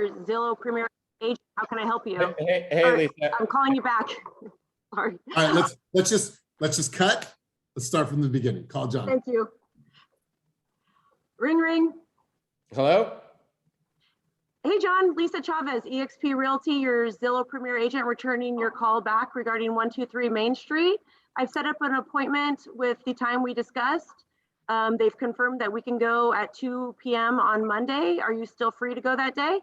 Zillow Premier Agent. How can I help you? Hey, Lisa. I'm calling you back. Sorry. All right, let's just cut. Let's start from the beginning. Call John. Thank you. Ring, ring. Hello? Hey, John. Lisa Chavez, EXP Realty, your Zillow Premier Agent, returning your call back regarding 123 Main Street. I've set up an appointment with the time we discussed. They've confirmed that we can go at 2 p.m. on Monday. Are you still free to go that day?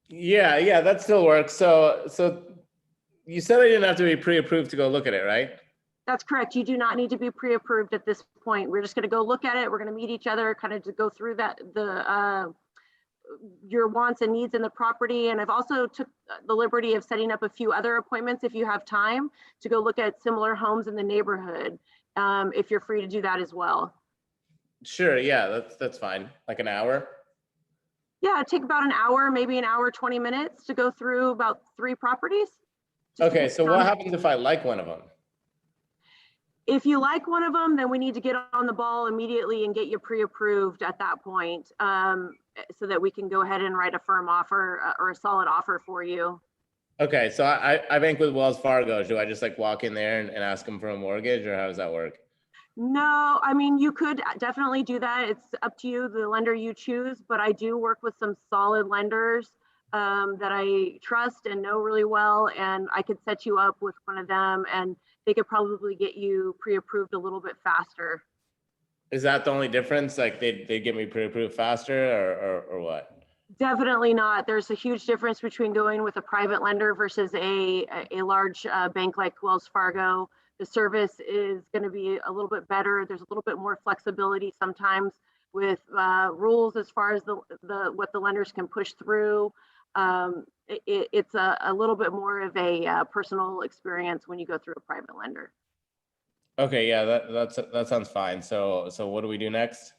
Yeah, that still works. So you said I didn't have to be pre-approved to go look at it, right? That's correct. You do not need to be pre-approved at this point. We're just going to go look at it. We're going to meet each other, kind of to go through that, your wants and needs in the property. And I've also took the liberty of setting up a few other appointments if you have time to go look at similar homes in the neighborhood, if you're free to do that as well. Sure, yeah, that's fine. Like an hour? Yeah, it'd take about an hour, maybe an hour, 20 minutes to go through about 3 properties. Okay, so what happens if I like one of them? If you like one of them, then we need to get on the ball immediately and get you pre-approved at that point, so that we can go ahead and write a firm offer or a solid offer for you. Okay, so I bank with Wells Fargo. Do I just like walk in there and ask them for a mortgage, or how does that work? No, I mean, you could definitely do that. It's up to you, the lender you choose, but I do work with some solid lenders that I trust and know really well, and I could set you up with one of them, and they could probably get you pre-approved a little bit faster. Is that the only difference? Like they get me pre-approved faster, or what? Definitely not. There's a huge difference between going with a private lender versus a large bank like Wells Fargo. The service is going to be a little bit better. There's a little bit more flexibility sometimes with rules as far as what the lenders can push through. It's a little bit more of a personal experience when you go through a private lender. Okay, yeah, that sounds fine. So what do we do next?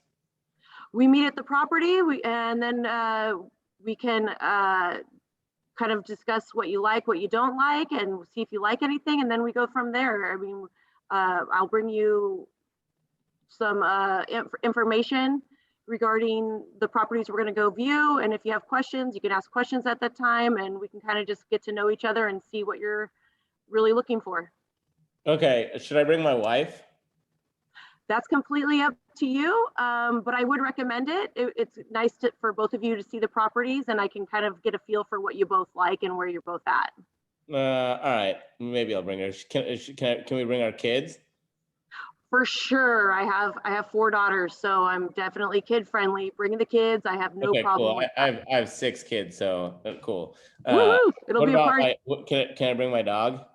We meet at the property, and then we can kind of discuss what you like, what you don't like, and see if you like anything, and then we go from there. I mean, I'll bring you some information regarding the properties we're going to go view, and if you have questions, you can ask questions at that time, and we can kind of just get to know each other and see what you're really looking for. Okay, should I bring my wife? That's completely up to you, but I would recommend it. It's nice for both of you to see the properties, and I can kind of get a feel for what you both like and where you're both at. All right, maybe I'll bring her. Can we bring our kids? For sure. I have 4 daughters, so I'm definitely kid friendly. Bring the kids. I have no problem. Cool. With I have 6 kids, so cool. It'll be a party. Can I bring my dog?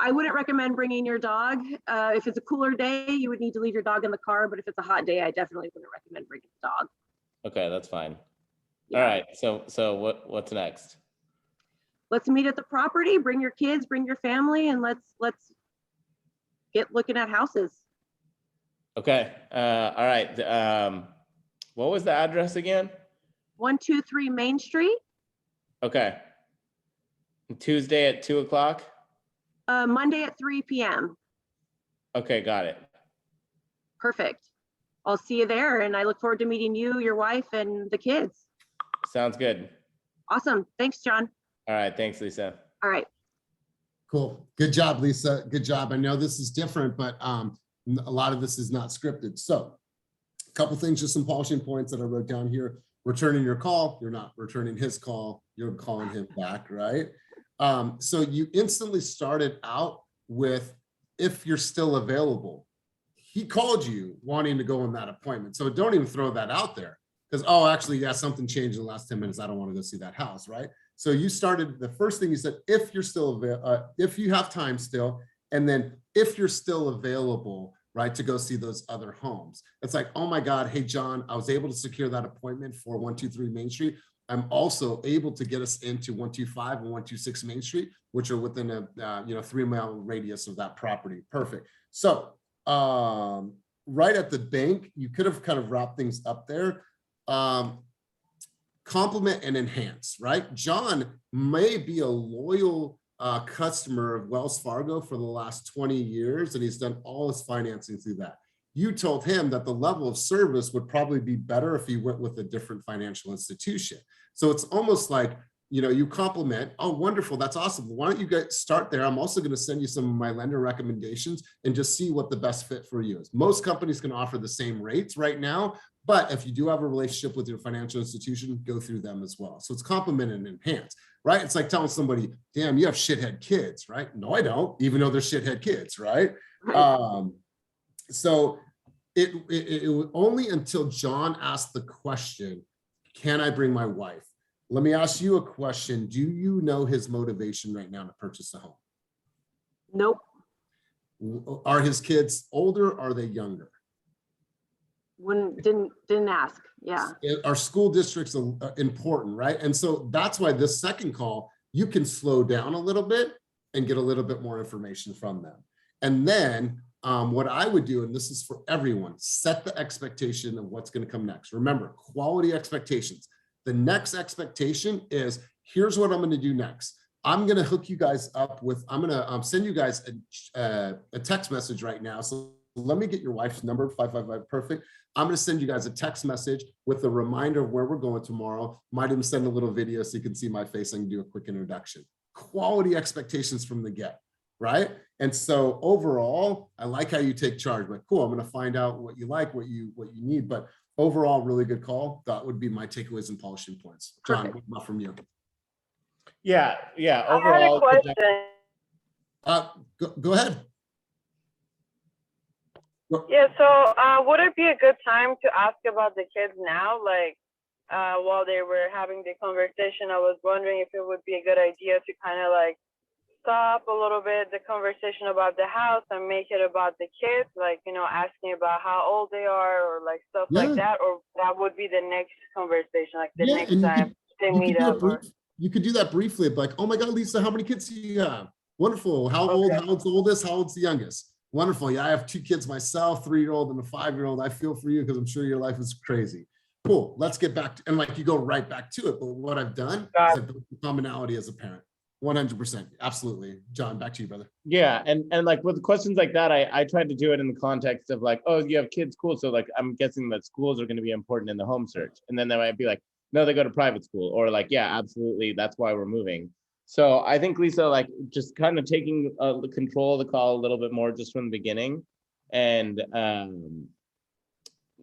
I wouldn't recommend bringing your dog. If it's a cooler day, you would need to leave your dog in the car. But if it's a hot day, I definitely wouldn't recommend bringing the dog. Okay, that's fine. Yeah. All right. So what's next? Let's meet at the property. Bring your kids. Bring your family, and let's get looking at houses. Okay. All right. What was the address again? 123 Main Street. Okay. Tuesday at 2 o'clock. Monday at 3 p.m. Okay, got it. Perfect. I'll see you there, and I look forward to meeting you, your wife, and the kids. Sounds good. Awesome. Thanks, John. All right. Thanks, Lisa. All right. Cool. Good job, Lisa. Good job. I know this is different, but a lot of this is not scripted. So a couple things, just some polishing points that I wrote down here. Returning your call. You're not returning his call. You're calling him back, right? So you instantly started out with, if you're still available. He called you wanting to go on that appointment. So don't even throw that out there because, oh, actually, yeah, something changed in the last 10 minutes. I don't want to go see that house, right? So you started, the first thing you said, if you're still if you have time still, and then if you're still available, right, to go see those other homes. It's like, oh my God, hey, John, I was able to secure that appointment for 123 Main Street. I'm also able to get us into 125 and 126 Main Street, which are within a 3-mile radius of that property. Perfect. So right at the bank, you could have kind of wrapped things up there. Complement and enhance, right? John may be a loyal customer of Wells Fargo for the last 20 years, and he's done all his financing through that. you told him that the level of service would probably be better if he went with a different financial institution. So it's almost like, you know, you compliment, oh, wonderful, that's awesome. Why don't you guys start there? I'm also going to send you some of my lender recommendations and just see what the best fit for you is. Most companies can offer the same rates right now, but if you do have a relationship with your financial institution, go through them as well. So it's complement and enhance, right? It's like telling somebody, damn, you have shithead kids, right? No, I don't, even though they're shithead kids, right? So it was only until John asked the question, can I bring my wife? Let me ask you a question. Do you know his motivation right now to purchase a home? Nope. Are his kids older? Or are they younger? Didn't ask. Yeah. Our school districts are important, right? And so that's why this second call, you can slow down a little bit and get a little bit more information from them. And then what I would do, and this is for everyone, set the expectation of what's going to come next. Remember, quality expectations. The next expectation is, here's what I'm going to do next. I'm going to hook you guys up with, I'm going to send you guys a text message right now. So let me get your wife's number, 555, perfect. I'm going to send you guys a text message with a reminder of where we're going tomorrow. Might even send a little video so you can see my face and do a quick introduction. Quality expectations from the get, right? And so overall, I like how you take charge, like, cool, I'm going to find out what you like, what you need, but overall, really good call. That would be my takeaways and polishing points. John, what about from you? Yeah. I Overall, had a question. Go ahead. Yeah, so would it be a good time to ask about the kids now? Like, while they were having the conversation, I was wondering if it would be a good idea to kind of like stop a little bit the conversation about the house and make it about the kids, like, you know, asking about how old they are or like stuff like that, or that would be the next conversation, like the next time they meet up. You could do that briefly, like, oh my God, Lisa, how many kids do you have? Wonderful. How old? How old's the oldest? How old's the youngest? Wonderful. Yeah, I have 2 kids myself, 3-year-old and a 5-year-old. I feel for you because I'm sure your life is crazy. Cool. Let's get back to, and like you go right back to it. But what I've done is I've built commonality as a parent. 100%. Absolutely. John, back to you, brother. Yeah. And like with questions like that, I tried to do it in the context of like, oh, you have kids, cool. So like, I'm guessing that schools are going to be important in the home search. And then they might be like, no, they go to private school, or like, yeah, absolutely. That's why we're moving. So I think, Lisa, like just kind of taking the control of the call a little bit more just from the beginning. And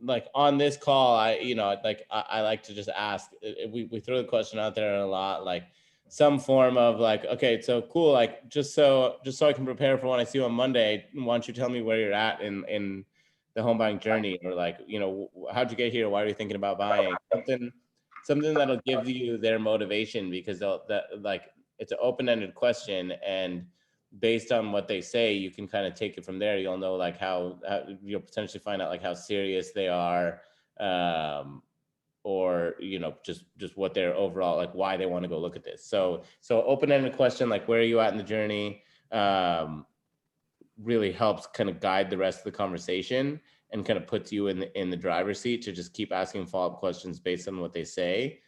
like on this call, I like to just ask, we throw the question out there a lot, like some form of like, okay, so cool. Like, just so I can prepare for when I see you on Monday, why don't you tell me where you're at in the home buying journey? Or like, you know, how'd you get here? Why are you thinking about buying? Something that'll give you their motivation, because it's an open-ended question, and based on what they say, you can kind of take it from there. You'll know like how you'll potentially find out like how serious they are, or, you know, just what their overall, like why they want to go look at this. So open-ended question, like where are you at in the journey, really helps kind of guide the rest of the conversation and kind of puts you in the driver's seat to just keep asking follow-up questions based on what they say.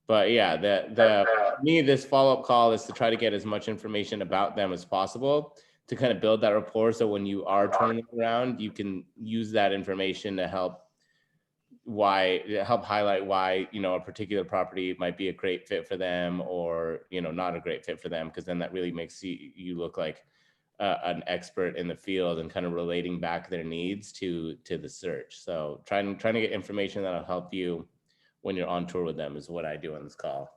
But yeah, for me, this follow-up call is to try to get as much information about them as possible to kind of build that rapport. So when you are turning around, you can use that information to help highlight why, you know, a particular property might be a great fit for them, or, you know, not a great fit for them, because then that really makes you look like an expert in the field and kind of relating back their needs to the search. So trying to get information that'll help you when you're on tour with them is what I do on this call.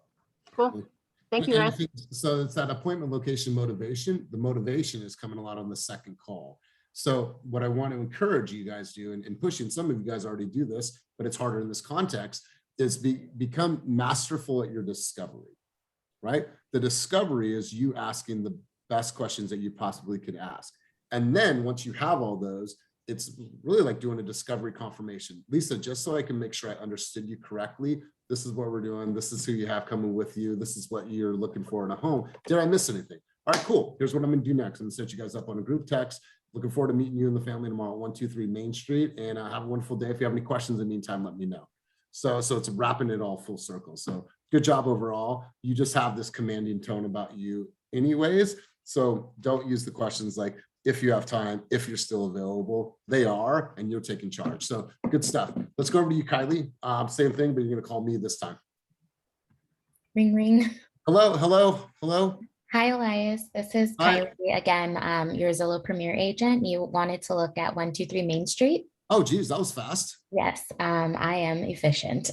Cool. Thank you, guys. So it's that appointment location motivation. The motivation is coming a lot on the second call. So what I want to encourage you guys to do, and pushing, some of you guys already do this, but it's harder in this context, is become masterful at your discovery, right? The discovery is you asking the best questions that you possibly could ask. And then once you have all those, it's really like doing a discovery confirmation. Lisa, just so I can make sure I understood you correctly, this is what we're doing. This is who you have coming with you. This is what you're looking for in a home. Did I miss anything? All right, cool. Here's what I'm gonna do next. I'm gonna set you guys up on a group text. Looking forward to meeting you and the family tomorrow at 123 Main Street, and have a wonderful day. If you have any questions in the meantime, let me know. So it's wrapping it all full circle. So good job overall. You just have this commanding tone about you anyways. So don't use the questions like, if you have time, if you're still available. They are, and you're taking charge. So good stuff. Let's go over to you, Kylie. Same thing, but you're going to call me this time. Ring, ring. Hello, hello, hello. Hi, Elias. This is Hi. Kylie again, your Zillow Premier agent. You wanted to look at 123 Main Street. Oh, geez, that was fast. Yes, I am efficient.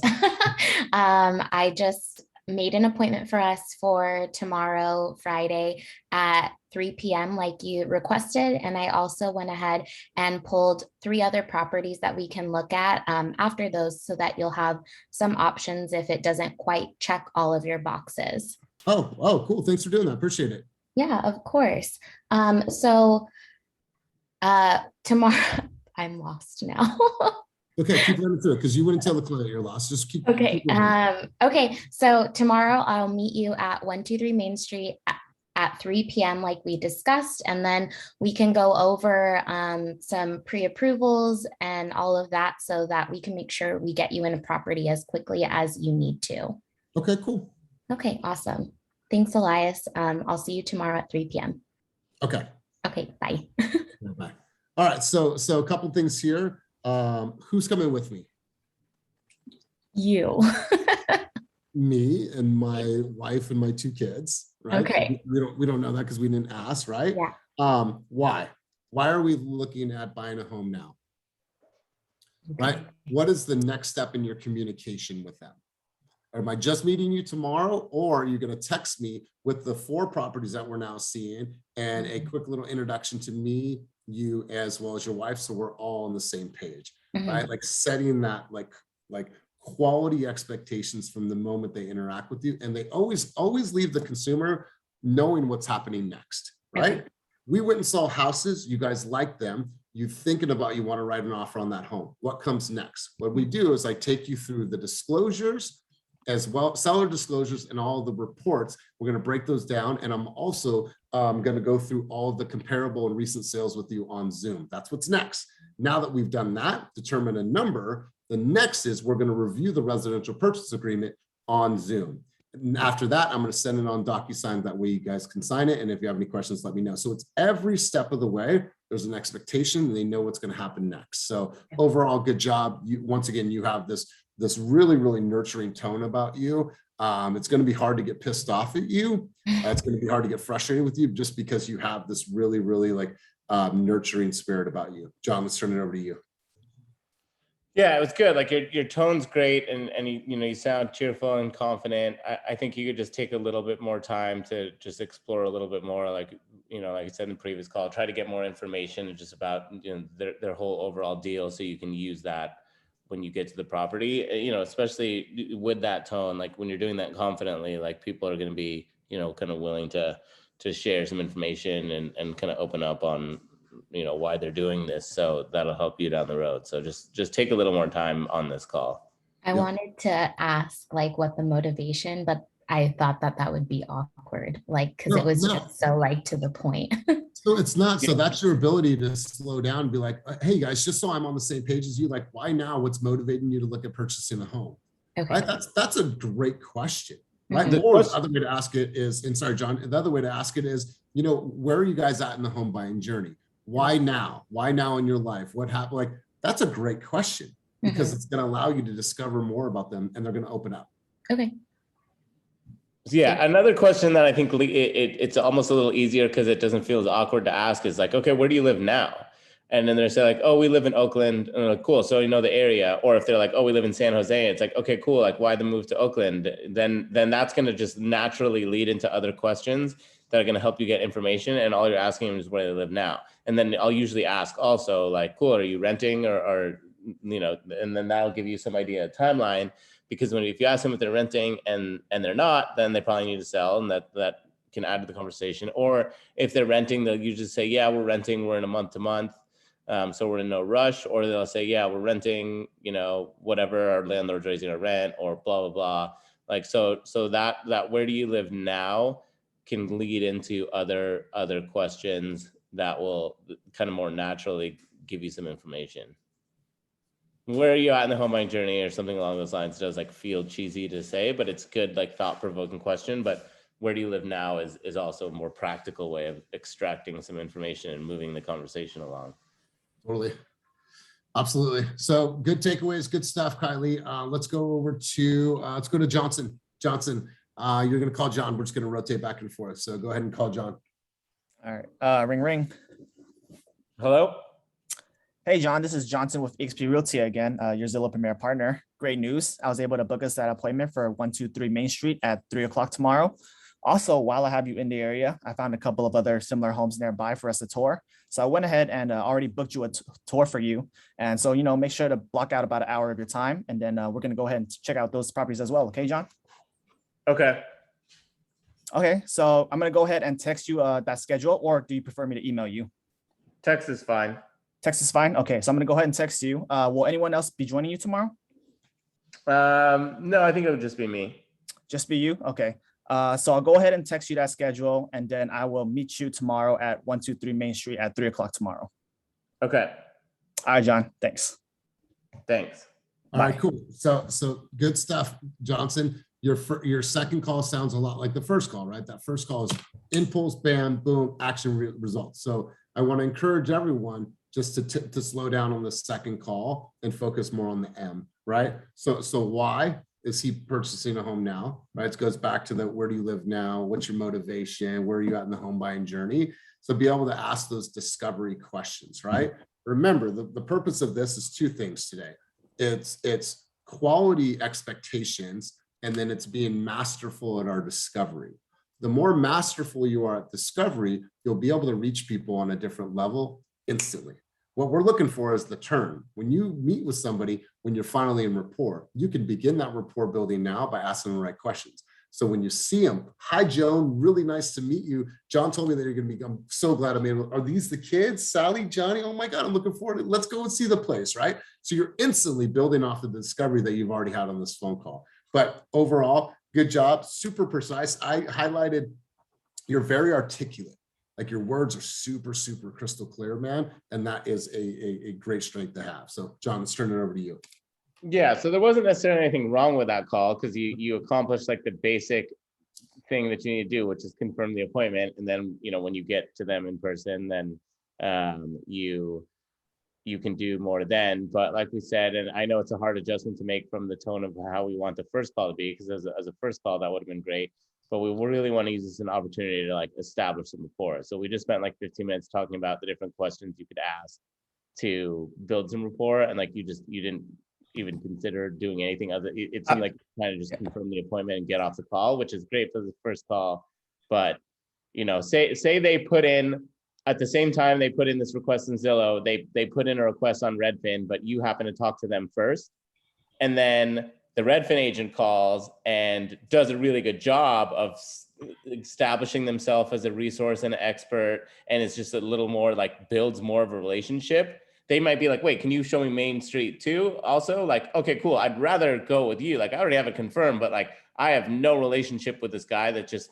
I just made an appointment for us for tomorrow, Friday at 3 p.m. like you requested. And I also went ahead and pulled 3 other properties that we can look at after those so that you'll have some options if it doesn't quite check all of your boxes. Oh, cool. Thanks for doing that. Appreciate it. Yeah, of course. So tomorrow, I'm lost now. Okay, keep running through it because you wouldn't tell the client you're lost. Just keep. Okay. Keep going. Okay. So tomorrow I'll meet you at 123 Main Street at 3 p.m. like we discussed, and then we can go over some pre-approvals and all of that so that we can make sure we get you in a property as quickly as you need to. Okay, cool. Okay, awesome. Thanks, Elias. I'll see you tomorrow at 3 p.m. Okay. Okay, bye. Bye. All right. So a couple things here. Who's coming with me? You. Me and my wife and my 2 kids, right? Okay. We don't know that because we didn't ask, right? Yeah. Why are we looking at buying a home now? Right? What is the next step in your communication with them? Am I just meeting you tomorrow, or are you going to text me with the 4 properties that we're now seeing and a quick little introduction to me, you, as well as your wife, so we're all on the same page, right? Like setting that like quality expectations from the moment they interact with you, and they always leave the consumer knowing what's happening next, right? Okay. We went and saw houses. You guys like them. You thinking about you want to write an offer on that home. What comes next? What we do is I take you through the disclosures as well, seller disclosures and all the reports. We're going to break those down. And I'm also going to go through all of the comparable and recent sales with you on Zoom. That's what's next. Now that we've done that, determine a number, the next is we're going to review the residential purchase agreement on Zoom. And after that, I'm going to send it on DocuSign. That way you guys can sign it. And if you have any questions, let me know. So it's every step of the way. There's an expectation and they know what's going to happen next. So overall, good job. Once again, you have this really, really nurturing tone about you. It's going to be hard to get pissed off at you. It's going to be hard to get frustrated with you just because you have this really, really like nurturing spirit about you. John, let's turn it over to you. Yeah, it was good. Like your tone's great, and you sound cheerful and confident. I think you could just take a little bit more time to just explore a little bit more. Like like I said in the previous call, try to get more information just about their whole overall deal, so you can use that when you get to the property. Especially with that tone, like when you're doing that confidently, like people are going to be kind of willing to share some information and kind of open up on why they're doing this. So that'll help you down the road. So just take a little more time on this call. I wanted to ask like what the motivation, but I thought that would be awkward, like, because it was just so like to the point. So it's not. So that's your ability to slow down and be like, hey guys, just so I'm on the same page as you, like, why now? What's motivating you to look at purchasing a home? Okay. Right? That's a great question. Right. Mhm. Or the other way to ask it is, and sorry, John, the other way to ask it is, where are you guys at in the home buying journey? Why now? Why now in your life? What happened? Like, that's a great question because it's going to allow you to discover more about them and they're going to open up. Okay. Yeah, another question that I think it's almost a little easier because it doesn't feel as awkward to ask is like, okay, where do you live now? And then they're saying like, oh, we live in Oakland. And I'm like, cool. So you know the area. Or if they're like, oh, we live in San Jose. It's like, okay, cool. Like, why the move to Oakland? Then that's going to just naturally lead into other questions that are going to help you get information. And all you're asking them is where they live now. And then I'll usually ask also like, cool, are you renting or and then that'll give you some idea of timeline. Because if you ask them if they're renting and they're not, then they probably need to sell, and that can add to the conversation. Or if they're renting, they'll usually say, yeah, we're renting, we're in a month to month. So we're in no rush. Or they'll say, yeah, we're renting, whatever our landlord's raising our rent or blah, blah, blah. Like, so that where do you live now can lead into other questions that will kind of more naturally give you some information. Where are you at in the home buying journey or something along those lines does like feel cheesy to say, but it's good, like thought-provoking question. But where do you live now is also a more practical way of extracting some information and moving the conversation along. Totally. Absolutely. So good takeaways, good stuff, Kylie. Let's go over to, let's go to Johnson. Johnson, you're going to call John. We're just going to rotate back and forth. So go ahead and call John. All right. Ring, ring. Hello? Hey, John, this is Johnson with EXP Realty again, your Zillow Premier partner. Great news. I was able to book us that appointment for 123 Main Street at 3 o'clock tomorrow. Also, while I have you in the area, I found a couple of other similar homes nearby for us to tour. So I went ahead and already booked you a tour for you. And so, make sure to block out about an hour of your time. And then we're going to go ahead and check out those properties as well. Okay, John? Okay. Okay, so I'm going to go ahead and text you that schedule, or do you prefer me to email you? Text is fine. Text is fine. Okay, so I'm going to go ahead and text you. Will anyone else be joining you tomorrow? No, I think it would just be me. Just be you? Okay. So I'll go ahead and text you that schedule, and then I will meet you tomorrow at 123 Main Street at 3 o'clock tomorrow. Okay. All right, John. Thanks. Thanks. All right, cool. So good stuff, Johnson. Your second call sounds a lot like the first call, right? That first call is impulse, bam, boom, action results. So I want to encourage everyone just to slow down on the second call and focus more on the M, right? So why is he purchasing a home now, right? It goes back to the where do you live now? What's your motivation? Where are you at in the home buying journey? So be able to ask those discovery questions, right? Remember, the purpose of this is two things today. It's quality expectations, and then it's being masterful at our discovery. The more masterful you are at discovery, you'll be able to reach people on a different level instantly. What we're looking for is the turn. When you meet with somebody, when you're finally in rapport, you can begin that rapport building now by asking the right questions. So when you see them, hi, Joan, really nice to meet you. John told me that you're going to be, I'm so glad I'm able, are these the kids? Sally, Johnny, oh my God, I'm looking forward to it. Let's go and see the place, right? So you're instantly building off of the discovery that you've already had on this phone call. But overall, good job, super precise. I highlighted, you're very articulate. Like your words are super, super crystal clear, man. And that is a great strength to have. So John, let's turn it over to you. Yeah, so there wasn't necessarily anything wrong with that call because you accomplished like the basic thing that you need to do, which is confirm the appointment. And then, when you get to them in person, then you can do more then. But like we said, and I know it's a hard adjustment to make from the tone of how we want the first call to be, because as a first call, that would have been great. But we really want to use this as an opportunity to like establish some rapport. So we just spent like 15 minutes talking about the different questions you could ask to build some rapport. And like you didn't even consider doing anything other. It seemed like kind of just confirm the appointment and get off the call, which is great for the first call. But say they put in at the same time they put in this request in Zillow, they put in a request on Redfin, but you happen to talk to them first, and then the Redfin agent calls and does a really good job of establishing themselves as a resource and an expert, and it's just a little more like builds more of a relationship. They might be like, wait, can you show me Main Street too? Also, like, okay, cool. I'd rather go with you. Like, I already have it confirmed, but like, I have no relationship with this guy that just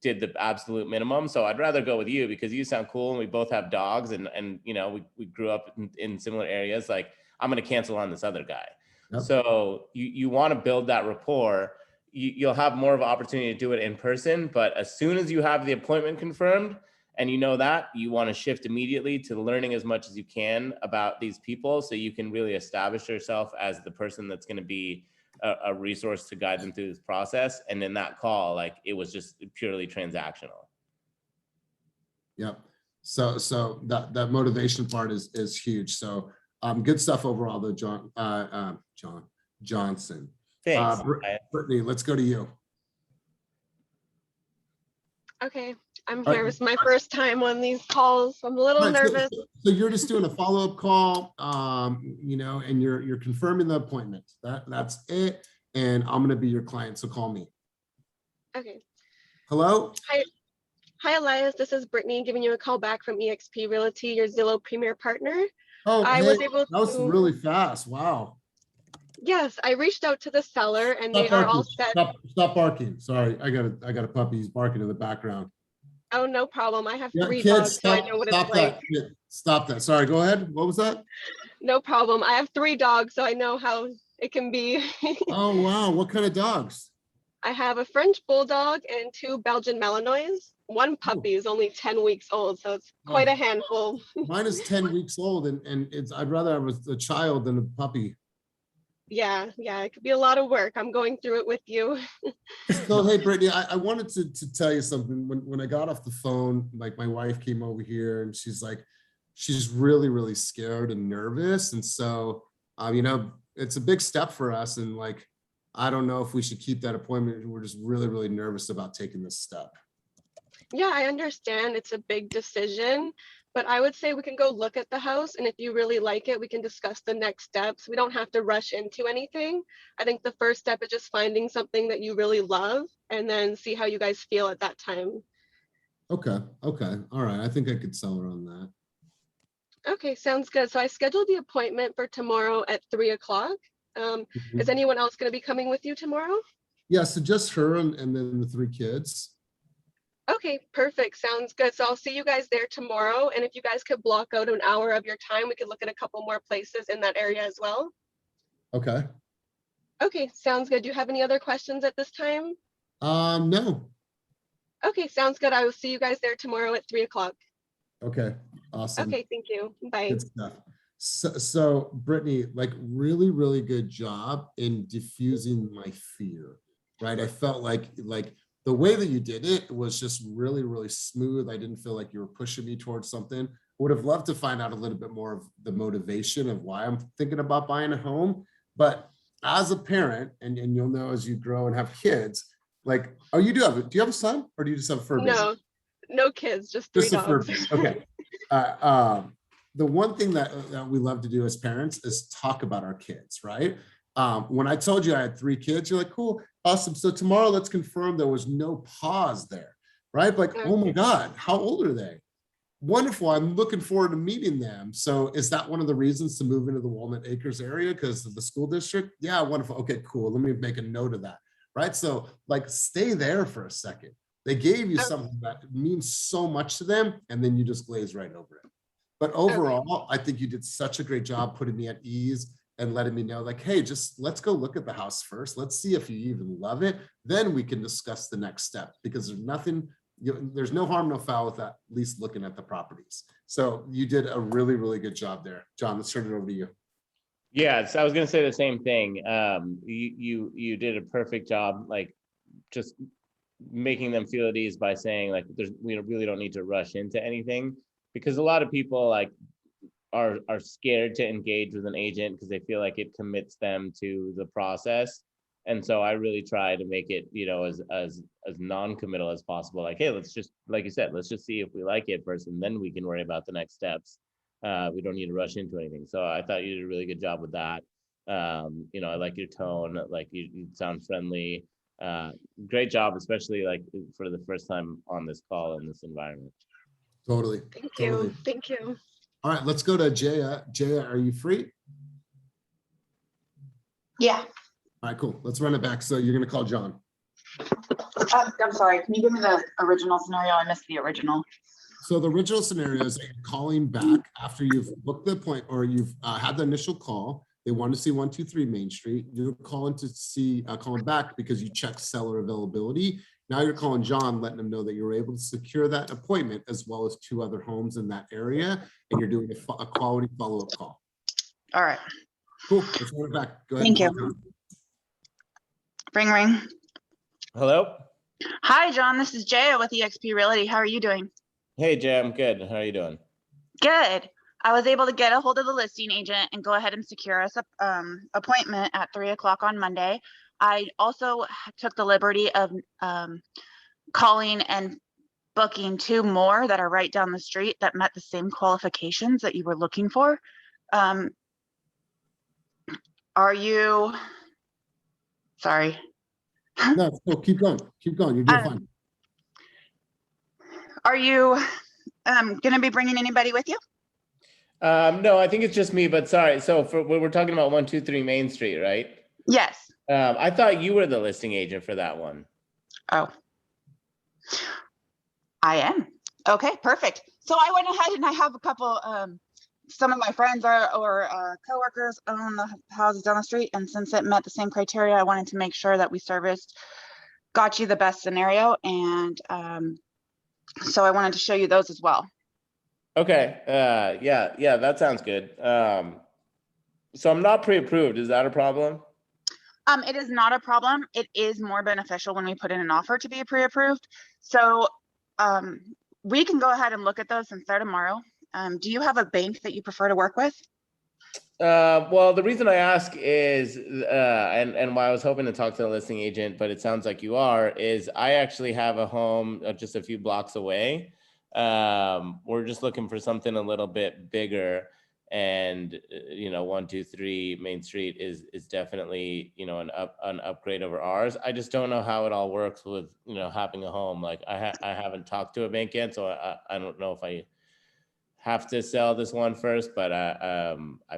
did the absolute minimum. So I'd rather go with you because you sound cool and we both have dogs and we grew up in similar areas. Like, I'm going to cancel on this other guy. Yep. So you want to build that rapport. You'll have more of an opportunity to do it in person, but as soon as you have the appointment confirmed, and that, you want to shift immediately to learning as much as you can about these people so you can really establish yourself as the person that's going to be a resource to guide them through this process. And in that call, like it was just purely transactional. Yep. So that motivation part is huge. So good stuff overall though, Johnson. Thanks. Brittany, let's go to you. Okay, I'm here. It's my first time on these calls. I'm a little nervous. So you're just doing a follow-up call, and you're confirming the appointment. That's it. And I'm going to be your client. So call me. Okay. Hello. Hi, Elias. This is Brittany giving you a call back from EXP Realty, your Zillow Premier partner. Oh, I was able to. That was really fast. Wow. Yes, I reached out to the seller and they are all set. Stop barking. Sorry, I got a puppy. He's barking in the background. Oh, no problem. I have 3 kids, dogs, so I know what it's like. Stop that. Sorry, go ahead. What was that? No problem. I have 3 dogs, so I know how it can be. Oh, wow. What kind of dogs? I have a French Bulldog and 2 Belgian Malinois. One puppy is only 10 weeks old, so it's quite a handful. Mine is 10 weeks old, and I'd rather have a child than a puppy. Yeah, it could be a lot of work. I'm going through it with you. So, hey, Brittany, I wanted to tell you something. When I got off the phone, like my wife came over here and she's like, she's really, really scared and nervous. And so, it's a big step for us. And like, I don't know if we should keep that appointment. We're just really, really nervous about taking this step. Yeah, I understand it's a big decision, but I would say we can go look at the house. And if you really like it, we can discuss the next steps. We don't have to rush into anything. I think the first step is just finding something that you really love and then see how you guys feel at that time. Okay. All right. I think I could sell her on that. Okay, sounds good. So I scheduled the appointment for tomorrow at 3 o'clock. Is anyone else going to be coming with you tomorrow? Yeah, so just her and then the 3 kids. Okay, perfect. Sounds good. So I'll see you guys there tomorrow. And if you guys could block out an hour of your time, we could look at a couple more places in that area as well. Okay. Okay, sounds good. Do you have any other questions at this time? No. Okay, sounds good. I will see you guys there tomorrow at 3 o'clock. Okay, awesome. Okay, thank you. Bye. Good stuff. So Brittany, like really, really good job in diffusing my fear, right? I felt like the way that you did it was just really, really smooth. I didn't feel like you were pushing me towards something. Would have loved to find out a little bit more of the motivation of why I'm thinking about buying a home. But as a parent, and you'll know as you grow and have kids, like, do you have a son or do you just have a fur baby? No kids, just 3 dogs. Okay. The one thing that we love to do as parents is talk about our kids, right? When I told you I had 3 kids, you're like, cool, awesome. So tomorrow, let's confirm there was no pause there, right? Like, oh my God, how old are they? Wonderful. I'm looking forward to meeting them. So is that one of the reasons to move into the Walnut Acres area because of the school district? Yeah, wonderful. Okay, cool. Let me make a note of that, right? So like, stay there for a second. They gave you something that means so much to them, and then you just glaze right over it. But overall, I think you did such a great job putting me at ease and letting me know, like, hey, just let's go look at the house first. Let's see if you even love it. Then we can discuss the next step, because there's no harm, no foul with at least looking at the properties. So you did a really, really good job there. John, let's turn it over to you. Yeah, so I was gonna say the same thing. You did a perfect job, like just making them feel at ease by saying like, we really don't need to rush into anything, because a lot of people like are scared to engage with an agent because they feel like it commits them to the process. And so I really try to make it, as non-committal as possible. Like, hey, let's just, like you said, let's just see if we like it first, and then we can worry about the next steps. We don't need to rush into anything. So I thought you did a really good job with that. I like your tone, like you sound friendly. Great job, especially like for the first time on this call in this environment. Totally. Thank you. All right, let's go to Jaya. Jaya, are you free? Yeah. All right, cool. Let's run it back. So you're going to call John. I'm sorry. Can you give me the original scenario? I missed the original. So the original scenario is that you're calling back after you've booked the appointment, or you've had the initial call. They want to see 123 Main Street. You're calling back because you checked seller availability. Now you're calling John, letting him know that you're able to secure that appointment as well as 2 other homes in that area, and you're doing a quality follow-up call. All right. Cool. Let's run it back. Go ahead. Thank you. Ring. Hello. Hi, John. This is Jaya with EXP Realty. How are you doing? Hey, Jay, I'm good. How are you doing? Good. I was able to get a hold of the listing agent and go ahead and secure us an appointment at 3 o'clock on Monday. I also took the liberty of calling and booking 2 more that are right down the street that met the same qualifications that you were looking for. Are you, sorry. No, keep going. Keep going. You're doing fine. Are you going to be bringing anybody with you? No, I think it's just me, but sorry. So we're talking about 123 Main Street, right? Yes. I thought you were the listing agent for that one. Oh, I am. Okay, perfect. So I went ahead and I have a couple, some of my friends or coworkers own the houses down the street. And since it met the same criteria, I wanted to make sure that we serviced got you the best scenario. And so I wanted to show you those as well. Okay. Yeah, that sounds good. So I'm not pre-approved. Is that a problem? It is not a problem. It is more beneficial when we put in an offer to be pre-approved. So we can go ahead and look at those and start tomorrow. Do you have a bank that you prefer to work with? Well, the reason I ask is, and why I was hoping to talk to the listing agent, but it sounds like you are, is I actually have a home just a few blocks away. We're just looking for something a little bit bigger, and 123 Main Street is definitely an upgrade over ours. I just don't know how it all works with having a home. Like I haven't talked to a bank yet, so I don't know if I have to sell this one first, but I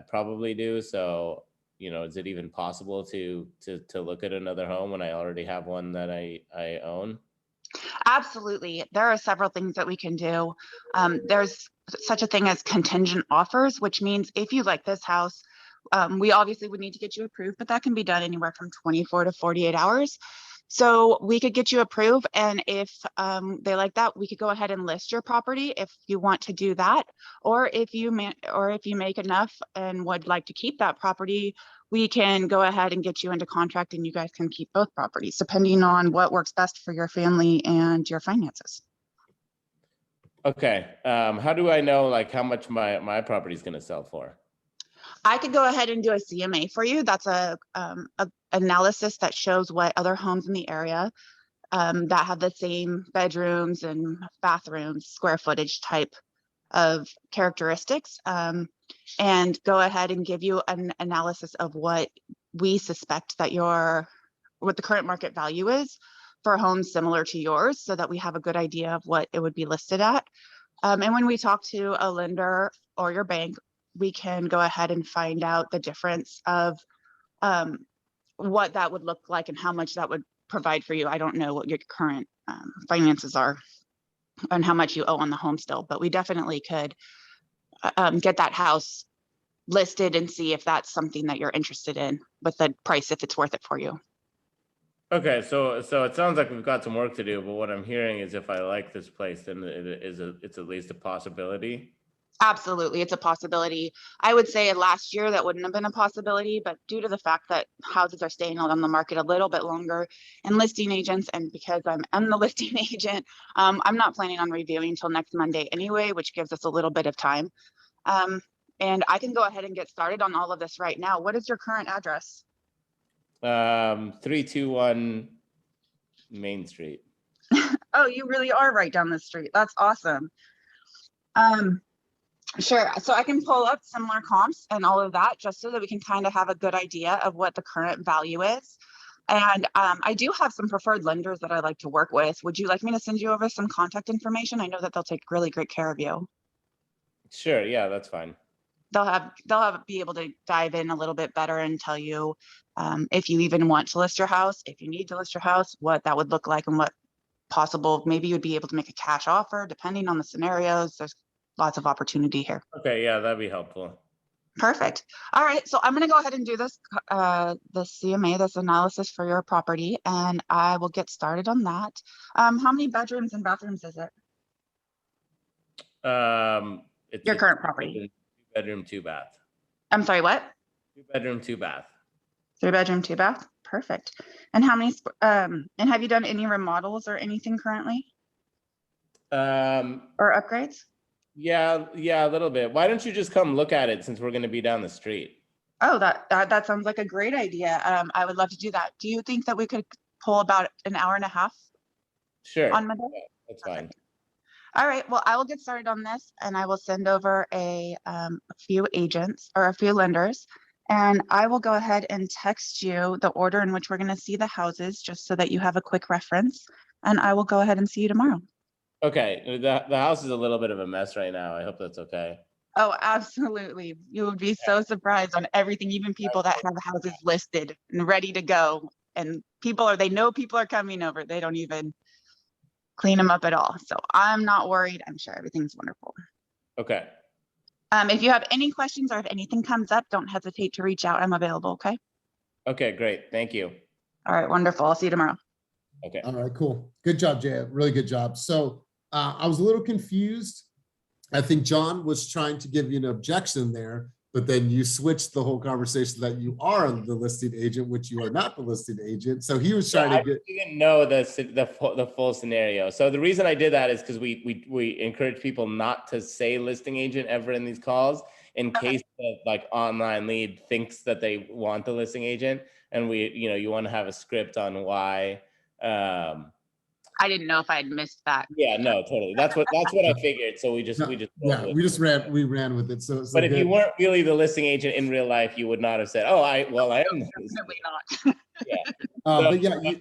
probably do. So, is it even possible to look at another home when I already have one that I own? Absolutely. There are several things that we can do. There's such a thing as contingent offers, which means if you like this house, we obviously would need to get you approved, but that can be done anywhere from 24 to 48 hours. So we could get you approved, and if they like that, we could go ahead and list your property if you want to do that. Or if you make enough and would like to keep that property, we can go ahead and get you into contract, and you guys can keep both properties, depending on what works best for your family and your finances. Okay. How do I know like how much my property is going to sell for? I could go ahead and do a CMA for you. That's a analysis that shows what other homes in the area that have the same bedrooms and bathrooms, square footage type of characteristics, and go ahead and give you an analysis of what we suspect that what the current market value is for homes similar to yours, so that we have a good idea of what it would be listed at. And when we talk to a lender or your bank, we can go ahead and find out the difference of what that would look like and how much that would provide for you. I don't know what your current finances are and how much you owe on the home still, but we definitely could get that house listed and see if that's something that you're interested in with the price, if it's worth it for you. Okay, so it sounds like we've got some work to do, but what I'm hearing is if I like this place, then it's at least a possibility. Absolutely, it's a possibility. I would say last year that wouldn't have been a possibility, but due to the fact that houses are staying on the market a little bit longer and listing agents, and because I'm the listing agent, I'm not planning on reviewing until next Monday anyway, which gives us a little bit of time. And I can go ahead and get started on all of this right now. What is your current address? 321 Main Street. Oh, you really are right down the street. That's awesome. Sure. So I can pull up similar comps and all of that just so that we can kind of have a good idea of what the current value is. And I do have some preferred lenders that I like to work with. Would you like me to send you over some contact information? I know that they'll take really great care of you. Sure. Yeah, that's fine. They'll be able to dive in a little bit better and tell you if you even want to list your house, if you need to list your house, what that would look like, and what possible, maybe you'd be able to make a cash offer depending on the scenarios. There's lots of opportunity here. Okay, yeah, that'd be helpful. Perfect. All right, so I'm going to go ahead and do this CMA, this analysis for your property, and I will get started on that. How many bedrooms and bathrooms is it? It's Your current property. 2-bedroom, 2-bath. I'm sorry, what? 2-bedroom, 2-bath. 3-bedroom, 2-bath. Perfect. And how many? And have you done any remodels or anything currently? Or upgrades? Yeah, a little bit. Why don't you just come look at it since we're going to be down the street? Oh, that sounds like a great idea. I would love to do that. Do you think that we could pull about an hour and a half? Sure. On Monday? Yeah, that's fine. All right. Well, I will get started on this, and I will send over a few agents or a few lenders, and I will go ahead and text you the order in which we're going to see the houses, just so that you have a quick reference. And I will go ahead and see you tomorrow. Okay. The house is a little bit of a mess right now. I hope that's okay. Oh, absolutely. You would be so surprised on everything, even people that have houses listed and ready to go. And they know people are coming over. They don't even clean them up at all. So I'm not worried. I'm sure everything's wonderful. Okay. If you have any questions or if anything comes up, don't hesitate to reach out. I'm available. Okay. Okay, great. Thank you. All right. Wonderful. I'll see you tomorrow. Okay. All right, cool. Good job, Jay. Really good job. So I was a little confused. I think John was trying to give you an objection there, but then you switched the whole conversation that you are the listing agent, which you are not the listing agent. So he was trying to get. I didn't know the full scenario. So the reason I did that is because we encourage people not to say listing agent ever in these calls in case the like online lead thinks that they want the listing agent, and you want to have a script on why. I didn't know if I had missed that. Yeah, no, totally. That's what I figured. So we just ran with it. So but if you weren't really the listing agent in real life, you would not have said, "Oh, I am." Definitely not. Yeah. But yeah, you,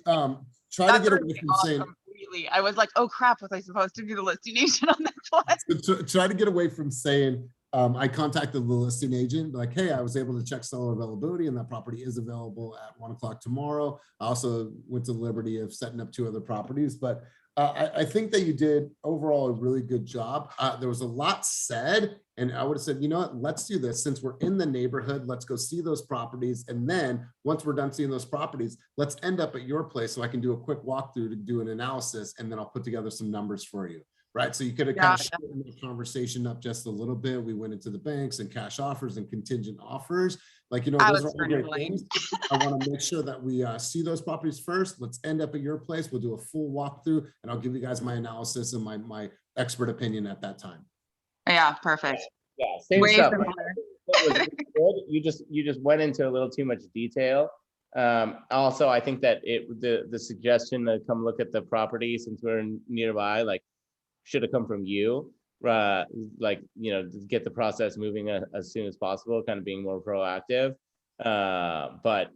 try to get away from saying. Completely. I was like, "Oh crap! Was I supposed to be the listing agent on this one?" Try to get away from saying. I contacted the listing agent, like, hey, I was able to check seller availability and that property is available at 1 o'clock tomorrow. I also went to the liberty of setting up 2 other properties, but I think that you did overall a really good job. There was a lot said, and I would have said, you know what, let's do this. Since we're in the neighborhood, let's go see those properties. And then once we're done seeing those properties, let's end up at your place so I can do a quick walkthrough to do an analysis, and then I'll put together some numbers for you. Right. So you could have kind of shortened the conversation up just a little bit. We went into the banks and cash offers and contingent offers. Like, those are all great things. I want to make sure that we see those properties first. Let's end up at your place. We'll do a full walkthrough and I'll give you guys my analysis and my expert opinion at that time. Yeah, perfect. Yeah, same stuff. You just went into a little too much detail. Also, I think that the suggestion to come look at the property since we're nearby, like, should have come from you, like, to get the process moving as soon as possible, kind of being more proactive. But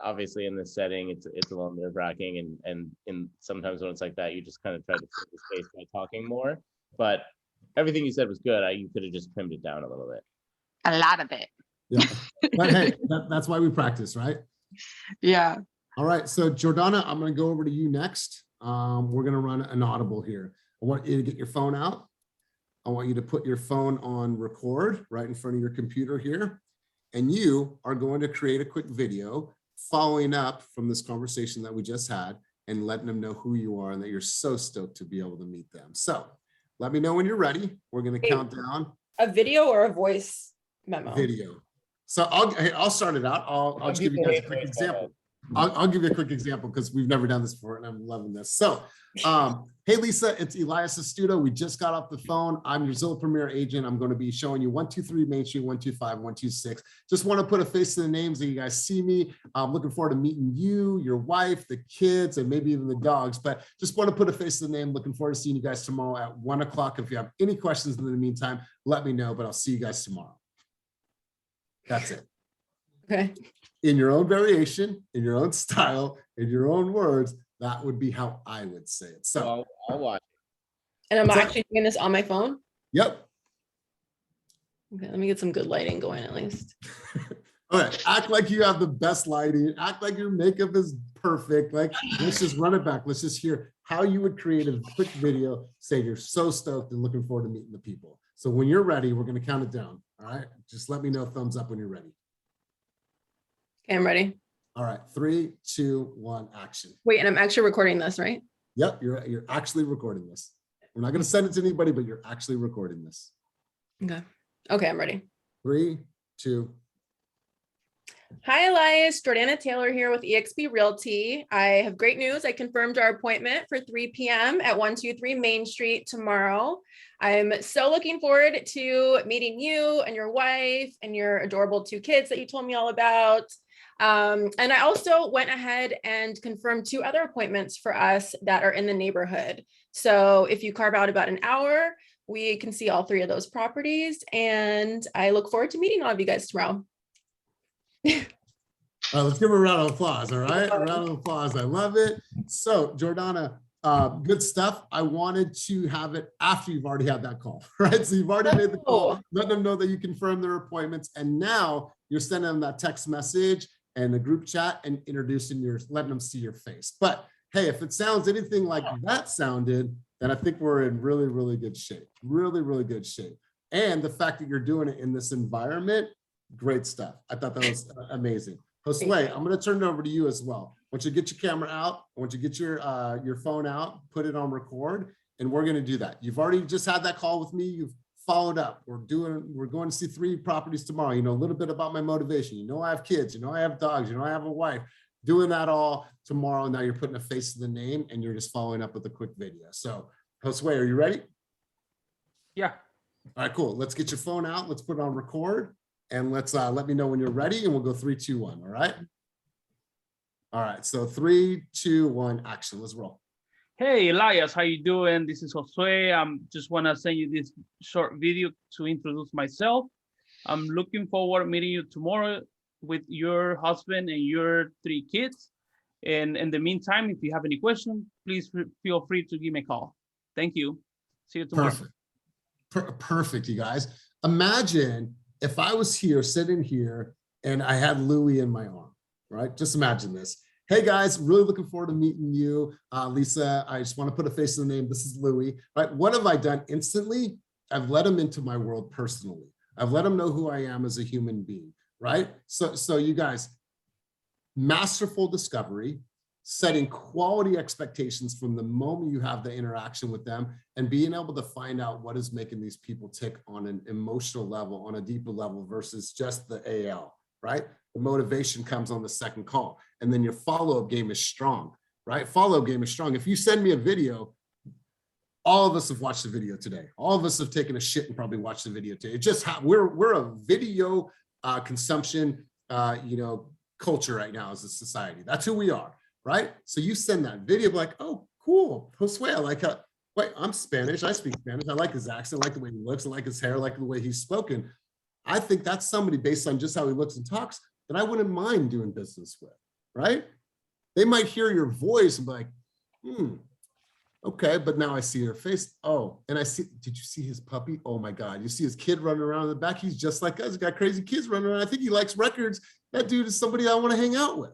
obviously in this setting, it's a little nerve wracking, and sometimes when it's like that, you just kind of try to fill the space by talking more. But everything you said was good. You could have just trimmed it down a little bit. A lot of it. Yeah, but hey, that's why we practice, right? Yeah. All right, so Jordana, I'm going to go over to you next. We're going to run an audible here. I want you to get your phone out. I want you to put your phone on record right in front of your computer here. And you are going to create a quick video following up from this conversation that we just had and letting them know who you are and that you're so stoked to be able to meet them. So let me know when you're ready. We're going to count down. A video or a voice memo? Video. So I'll start it out. I'll just give you guys a quick example. I'll give you a quick example because we've never done this before and I'm loving this. So, hey, Lisa, it's Elias Astuto. We just got off the phone. I'm your Zillow Premier agent. I'm going to be showing you 123 Main Street, 125, 126. Just want to put a face to the names that you guys see me. I'm looking forward to meeting you, your wife, the kids, and maybe even the dogs. But just want to put a face to the name. Looking forward to seeing you guys tomorrow at 1 o'clock. If you have any questions in the meantime, let me know, but I'll see you guys tomorrow. That's it. Okay. In your own variation, in your own style, in your own words, that would be how I would say it. So I'll watch. And I'm actually doing this on my phone? Yep. Okay, let me get some good lighting going at least. All right, act like you have the best lighting, act like your makeup is perfect. Like, let's just run it back. Let's just hear how you would create a quick video saying you're so stoked and looking forward to meeting the people. So when you're ready, we're going to count it down. All right, just let me know, thumbs up when you're ready. Okay, I'm ready. All right, 3, 2, 1, action. Wait, and I'm actually recording this, right? Yep, you're actually recording this. We're not going to send it to anybody, but you're actually recording this. Okay, I'm ready. 3, 2. Hi, Elias. Jordana Taylor here with EXP Realty. I have great news. I confirmed our appointment for 3 p.m. at 123 Main Street tomorrow. I'm so looking forward to meeting you and your wife and your adorable 2 kids that you told me all about. And I also went ahead and confirmed 2 other appointments for us that are in the neighborhood. So if you carve out about an hour, we can see all 3 of those properties. And I look forward to meeting all of you guys tomorrow. All right, let's give her a round of applause. All right, a round of applause. I love it. So Jordana, good stuff. I wanted to have it after you've already had that call, right? So you've already made the call, let them know that you confirmed their appointments, and now you're sending them that text message and the group chat and letting them see your face. But hey, if it sounds anything like that sounded, then I think we're in really, really good shape. Really, really good shape. And the fact that you're doing it in this environment, great stuff. I thought that was amazing. Josue, I'm going to turn it over to you as well. want you to get your camera out. I want you to get your phone out, put it on record, and we're going to do that. You've already just had that call with me. You've followed up. We're going to see 3 properties tomorrow. You know, a little bit about my motivation. You know, I have kids, you know, I have dogs, you know, I have a wife. Doing that all tomorrow. Now you're putting a face to the name and you're just following up with a quick video. So Josue, are you ready? Yeah. All right, cool. Let's get your phone out. Let's put it on record and let's let me know when you're ready and we'll go 3, 2, 1. All right. All right. So 3, 2, 1, action. Let's roll. Hey, Elias, how you doing? This is Josue. Just want to send you this short video to introduce myself. I'm looking forward to meeting you tomorrow with your husband and your 3 kids. And in the meantime, if you have any questions, please feel free to give me a call. Thank you. See you tomorrow. Perfect. Perfect, you guys. Imagine if I was here, sitting here, and I had Louie in my arm, right? Just imagine this. Hey guys, really looking forward to meeting you. Lisa, I just want to put a face to the name. This is Louie, right? What have I done instantly? I've let him into my world personally. I've let him know who I am as a human being. Right? So you guys, masterful discovery, setting quality expectations from the moment you have the interaction with them and being able to find out what is making these people tick on an emotional level, on a deeper level versus just the AL, right? The motivation comes on the second call. And then your follow-up game is strong, right? Follow-up game is strong. If you send me a video, all of us have watched the video today. All of us have taken a shit and probably watched the video today. It just we're a video consumption, culture right now as a society. That's who we are, right? So you send that video like, oh, cool, Josue, I like how, wait, I'm Spanish, I speak Spanish, I like his accent, I like the way he looks, I like his hair, I like the way he's spoken. I think that's somebody based on just how he looks and talks that I wouldn't mind doing business with, right? They might hear your voice and be like, okay, but now I see your face. Oh, and I see, did you see his puppy? Oh my God, you see his kid running around in the back. He's just like us, he's got crazy kids running around. I think he likes records. That dude is somebody I want to hang out with.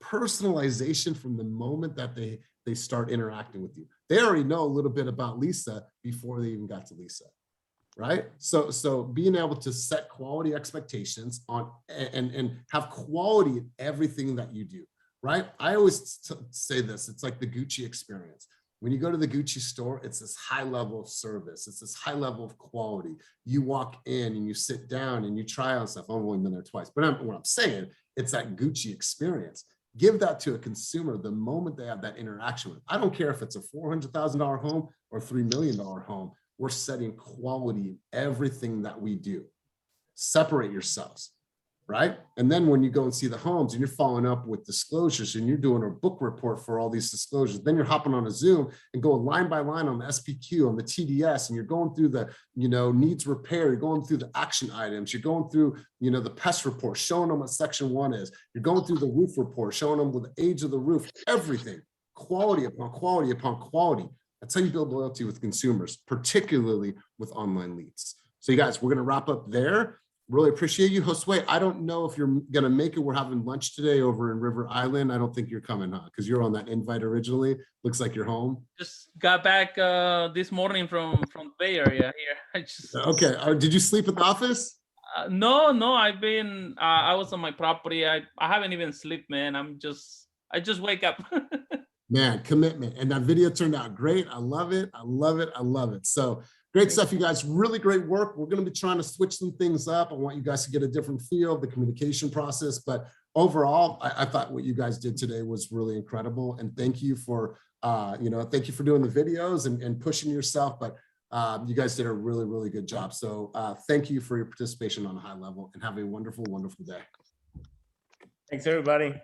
Personalization from the moment that they start interacting with you. They already know a little bit about Lisa before they even got to Lisa, right? So being able to set quality expectations on and have quality in everything that you do, right? I always say this, it's like the Gucci experience. When you go to the Gucci store, it's this high level of service. It's this high level of quality. You walk in and you sit down and you try on stuff. I've only been there twice, but what I'm saying, it's that Gucci experience. Give that to a consumer the moment they have that interaction with. I don't care if it's a $400,000 home or $3 million home. We're setting quality in everything that we do. Separate yourselves, right? And then when you go and see the homes and you're following up with disclosures and you're doing a book report for all these disclosures, then you're hopping on a Zoom and going line by line on the SPQ, on the TDS, and you're going through the, needs repair, you're going through the action items, you're going through, the pest report, showing them what section 1 is, you're going through the roof report, showing them the age of the roof, everything, quality upon quality upon quality. That's how you build loyalty with consumers, particularly with online leads. So you guys, we're going to wrap up there. Really appreciate you. Josue, I don't know if you're going to make it. We're having lunch today over in River Island. I don't think you're coming, huh? Because you're on that invite originally. Looks like you're home. Just got back this morning from the Bay Area here. Okay. Did you sleep at the office? No, I've been, I was on my property. I haven't even slept, man. I just wake up. Man, commitment. And that video turned out great. I love it. I love it. I love it. So great stuff, you guys. Really great work. We're going to be trying to switch some things up. I want you guys to get a different feel of the communication process. But overall, I thought what you guys did today was really incredible. And thank you for, thank you for doing the videos and pushing yourself. But you guys did a really, really good job. So thank you for your participation on a high level and have a wonderful, wonderful day. Thanks, everybody.